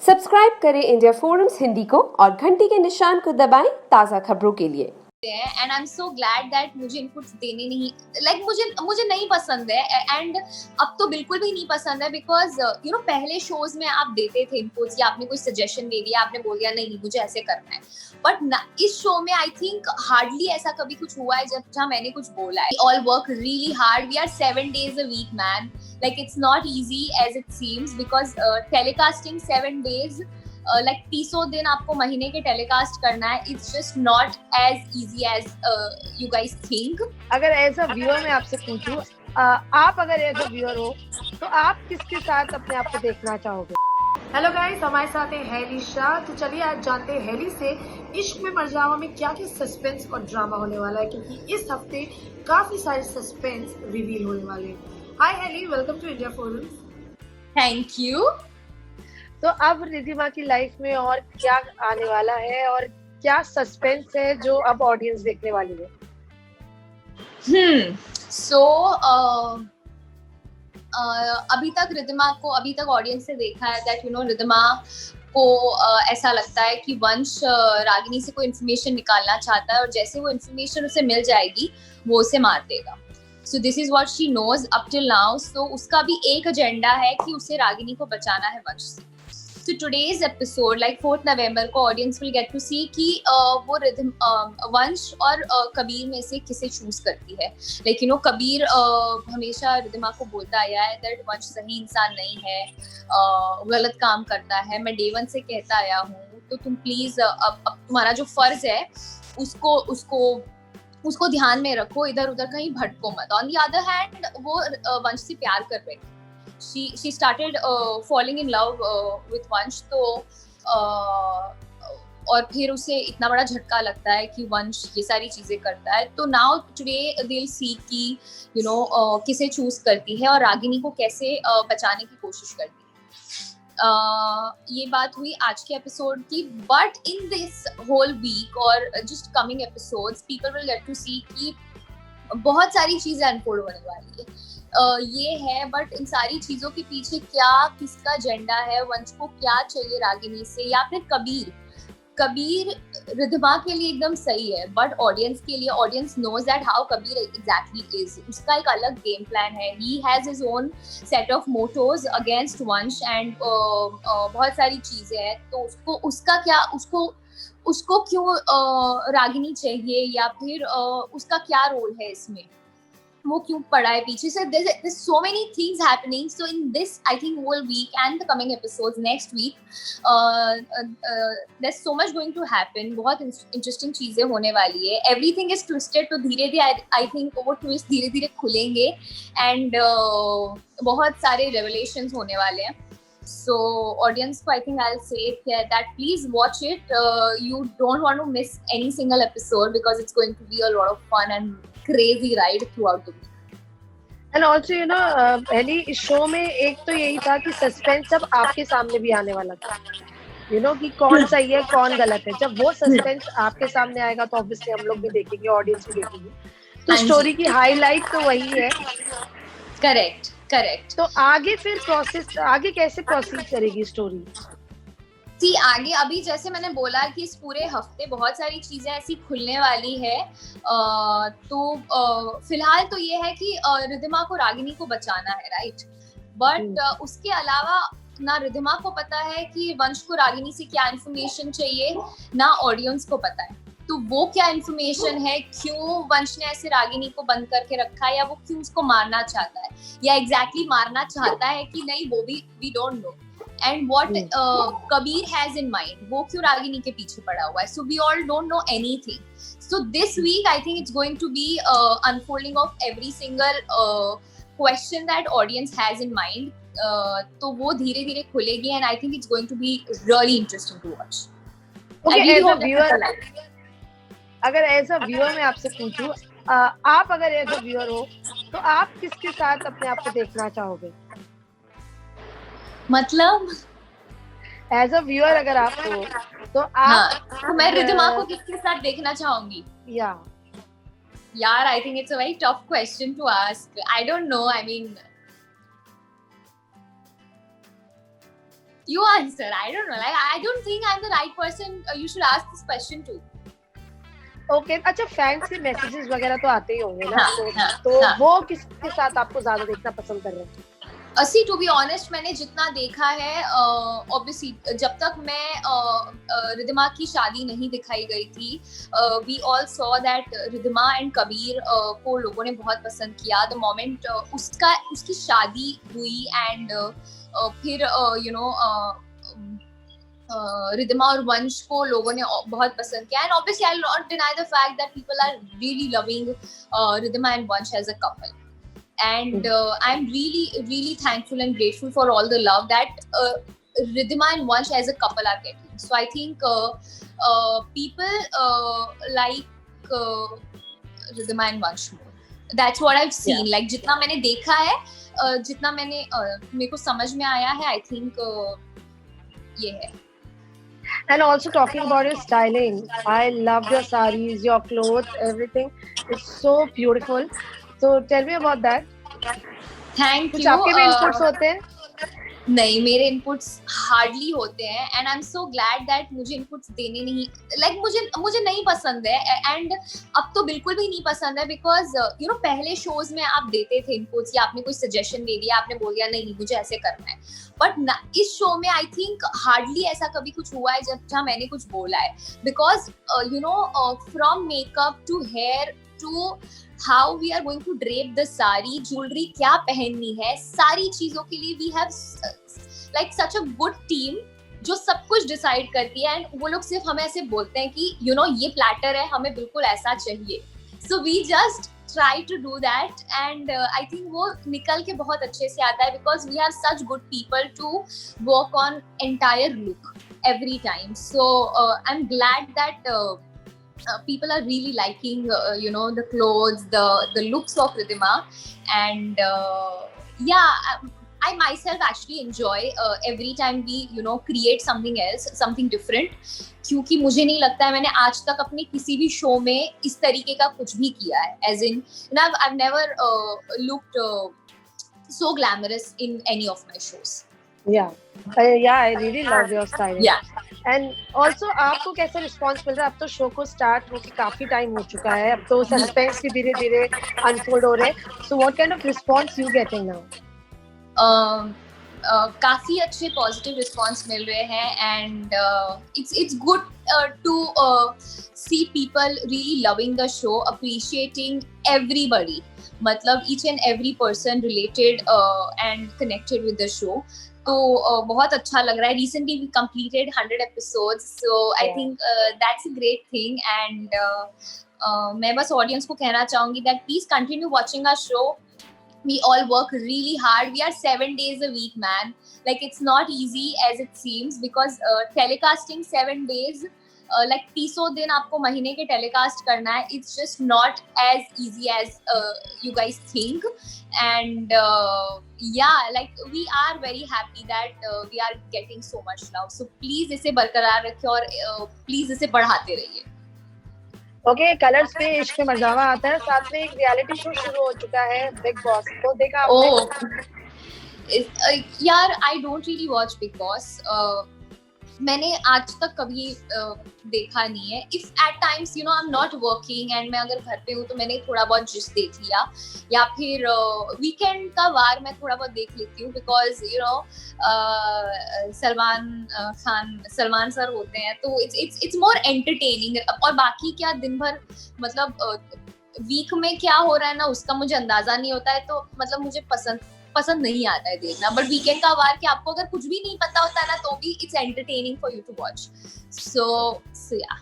Subscribe करें India forums Hindi को और घंटी के निशान को दबाएं ताज़ा खबरों के लिए। And I am so glad that मुझे इनपुट्स देने नहीं मुझे नहीं पसंद है एंड अब तो बिल्कुल भी नहीं पसंद है बिकॉज पहले शोज में आप देते थे इनपुट्स या आपने कोई सजेशन दे दिया, आपने बोल दिया नहीं मुझे ऐसे करना है, बट इस शो में आई थिंक हार्डली ऐसा कभी कुछ हुआ है जहाँ मैंने कुछ बोला है। All work really hard, we are 7 days a week man, like it's not easy as it seems because telecasting 7 days like 30 दिन आपको महीने के टेलीकास्ट करना है, it's just not as easy as you guys think. अगर as a viewer मैं आपसे पूछूं, आप अगर एज अ व्यूअर हो तो आप किसके साथ अपने आप को देखना चाहोगे? हेलो गाइस, हमारे साथ है हैली शाह। तो चलिए आज जानते हैं हैली से इश्क में मरजावा में क्या क्या सस्पेंस और ड्रामा होने वाला है, क्योंकि इस हफ्ते काफी सारे सस्पेंस रिवील होने वाले हैं। Hi Haley, welcome to India forums. Thank you. तो अब रिद्धिमा की लाइफ में और क्या आने वाला है और क्या सस्पेंस है जो अब ऑडियंस देखने वाली है? अभी तक ऑडियंस से देखा है दैट रिद्धिमा को ऐसा लगता है कि वंश रागिनी से कोई इन्फॉर्मेशन निकालना चाहता है और जैसे वो इन्फॉर्मेशन उसे मिल जाएगी वो उसे मार देगा। So this is what she knows up till now. So उसका भी एक एजेंडा है कि उसे रागिनी को बचाना है वंश से। So today's episode, like 4th November को audience will get to see कि वो वंश और कबीर में से किसे चूज करती है। लेकिन कबीर हमेशा रिद्धिमा को बोलता आया है दैट वंश सही इंसान नहीं है, गलत काम करता है। मैं डे 1 से कहता आया हूँ, तो तुम प्लीज अब तुम्हारा जो फर्ज है उसको ध्यान में रखो, इधर उधर कहीं भटको मत। ऑन द अदर हैंड वो वंश से प्यार कर रही है। She started falling in love with वंश। तो और फिर उसे इतना बड़ा झटका लगता है कि वंश ये सारी चीजें करता है। तो now today they will see कि किसे चूज करती है और रागिनी को कैसे बचाने की कोशिश करती है। ये बात हुई आज के एपिसोड की, but in this whole week और just coming episodes people will get to see कि बहुत सारी चीजें अनफोल्ड होने वाली है। ये है, बट इन सारी चीजों के पीछे किसका एजेंडा है, वंश को क्या चाहिए रागिनी से, या फिर कबीर रिद्धिमा के लिए एकदम सही है बट ऑडियंस के लिए, audience knows that how Kabir exactly is. उसका एक अलग गेम प्लान है, he has his own set of mottos against Vansh and बहुत सारी चीजें हैं। तो उसको क्यों रागिनी चाहिए, या फिर उसका क्या रोल है इसमें, वो क्यों पड़ा है पीछे से। there's so many things happening. So in this I think whole week and the coming episodes next week there's so much going to happen. बहुत interesting चीजें होने वाली है। everything is twisted, तो धीरे धीरे I think वो twist धीरे धीरे खुलेंगे and बहुत सारे revelations होने वाले हैं। So audience को I think I'll say that please watch it. You don't want to miss any single episode because it's going to be a lot of fun and crazy ride throughout the week. And also हैली, इस show में एक तो यही था कि suspense अब आपके सामने भी आने वाला था, कि कौन सही है कौन गलत है। जब वो सस्पेंस आपके सामने आएगा तो ऑब्वियसली हम लोग भी देखेंगे, ऑडियंस भी देखेंगे। तो स्टोरी की हाईलाइट तो वही है। करेक्ट। तो आगे फिर आगे कैसे प्रोसीड करेगी स्टोरी? आगे अभी जैसे मैंने बोला कि इस पूरे हफ्ते बहुत सारी चीजें ऐसी खुलने वाली है। तो फिलहाल तो ये है कि रिद्धिमा को रागिनी को बचाना है, राइट? बट उसके अलावा ना रिद्धिमा को पता है कि वंश को रागिनी से क्या इन्फॉर्मेशन चाहिए, ना ऑडियंस को पता है। तो वो क्या इन्फॉर्मेशन है, क्यों वंश ने ऐसे रागिनी को बंद करके रखा है, या वो क्यों उसको मारना चाहता है, या एग्जैक्टली मारना चाहता है कि नहीं, वो भी we don't know. And what Kabir has in mind, वो क्यों रागिनी के पीछे पड़ा हुआ है। So we all don't know anything. So this week I think it's going to be unfolding of every single question that audience has in mind. तो वो धीरे धीरे खुलेगी and I think it's going to be really interesting to watch. अगर as a viewer मैं आपसे पूछूं, आप अगर एज अ व्यूअर हो तो आप किसके साथ अपने आप को देखना चाहोगे? मतलब एज अ व्यूअर अगर आप हो तो आप तो मैं रिद्धिमा को किसके साथ देखना चाहूंगी? यार I think it's a very tough question to ask. I don't know, I mean You answer. I don't know. Like I don't think I'm the right person. You should ask this question to. Okay अच्छा, fans के messages वगैरह तो आते ही होंगे ना, हाँ, तो हाँ. वो किसके साथ आपको ज्यादा देखना पसंद कर रहे हैं? सी टू बी ऑनेस्ट, मैंने जितना देखा है, ऑब्वियसली जब तक मैं रिधिमा की शादी नहीं दिखाई गई थी, we all saw that Ridhima and Kabir को लोगों ने बहुत पसंद किया द मोमेंट उसकी शादी हुई, एंड फिर यू नो रिधिमा और वंश को लोगों ने बहुत पसंद किया, and obviously I will not deny the fact that people are really loving Ridhima and Vansh as a couple. And I'm really thankful and grateful for all the love that Ridhima and Vansh as a couple are getting. So I think people like Ridhima and Vansh more. That's what I've seen. Yeah. Like जितना मैंने देखा है, जितना मैंने मेरे को समझ में आया है, I think ये है. And also talking about your styling, I love your sarees, your clothes, everything. It's so beautiful. So tell me about that. Thank कुछ you. आपके भी inputs होते हैं? नहीं, मेरे इनपुट्स हार्डली होते हैं, and I am so glad that मुझे इनपुट्स देने नहीं, लाइक मुझे नहीं पसंद है, एंड अब तो बिल्कुल भी नहीं पसंद है, बिकॉज यू नो पहले शोज में आप देते थे इनपुट्स, या आपने कोई सजेशन दे दिया, आपने बोल दिया नहीं मुझे ऐसे करना है, बट इस शो में आई थिंक हार्डली ऐसा कभी कुछ हुआ है जहाँ मैंने कुछ बोला है, because you know from makeup to hair to how we are going to drape the sari, jewelry क्या पहननी है, सारी चीजों के लिए we have like such a good team जो सब कुछ डिसाइड करती है, एंड वो लोग सिर्फ हमें ऐसे बोलते हैं कि you know ये प्लेटर है, हमें बिल्कुल ऐसा चाहिए, so we just try to do that, and I think वो निकल के बहुत अच्छे से आता है, because we have such good people to work on entire look every time. So I'm glad that people are really liking you know the clothes, the looks of Ridhima, and yeah, I myself actually enjoy every time we you know create something else, something different, क्योंकि मुझे नहीं लगता है मैंने आज तक अपने किसी भी शो में इस तरीके का कुछ भी किया है, as in you know I've never looked so glamorous in any of my shows. Yeah, I really love your styling. Yeah. And also आपको कैसा रिस्पॉन्स मिल रहा है? अब तो शो को स्टार्ट होके काफी टाइम हो चुका है, अब तो सस्पेंस भी धीरे धीरे अनफोल्ड हो रहे हैं, so what kind of response you getting now? काफी अच्छे पॉजिटिव रिस्पॉन्स मिल रहे हैं, and it's good to see people really loving the show, appreciating everybody, मतलब each and every person related and connected with the show, तो बहुत अच्छा लग रहा है. Recently we completed 100 episodes, so I think that's a great thing, and मैं बस audience को कहना चाहूंगी that please continue watching our show. We all work really hard. We are 7 days a week, man. Like it's not easy as it seems, because telecasting 7 days, like 30 दिन आपको महीने के telecast करना है. It's just not as easy as you guys think. And yeah, like we are very happy that we are getting so much love. So please इसे बरकरार रखिए, और please इसे बढ़ाते रहिए. ओके, कलर्स पे इश्क में मरजावा आता है, साथ में एक रियलिटी शो शुरू हो चुका है, बिग बॉस, तो देखा आपने? यार I don't really watch big boss, मैंने आज तक कभी देखा नहीं है. If at times you know I am not working and मैं अगर घर पे हूँ तो मैंने थोड़ा बहुत जिस्ट देख लिया, या फिर वीकेंड का वार मैं थोड़ा बहुत देख लेती हूँ, because you no Salman sir होते हैं, तो इट्स मोर एंटरटेनिंग. और बाकी क्या दिन भर मतलब वीक में क्या हो रहा है ना उसका मुझे अंदाजा नहीं होता है, तो मतलब मुझे पसंद नहीं आता है देखना. बट वीकेंड का वार कि आपको अगर कुछ भी नहीं पता होता है ना तो भी it's entertaining for you to watch. So या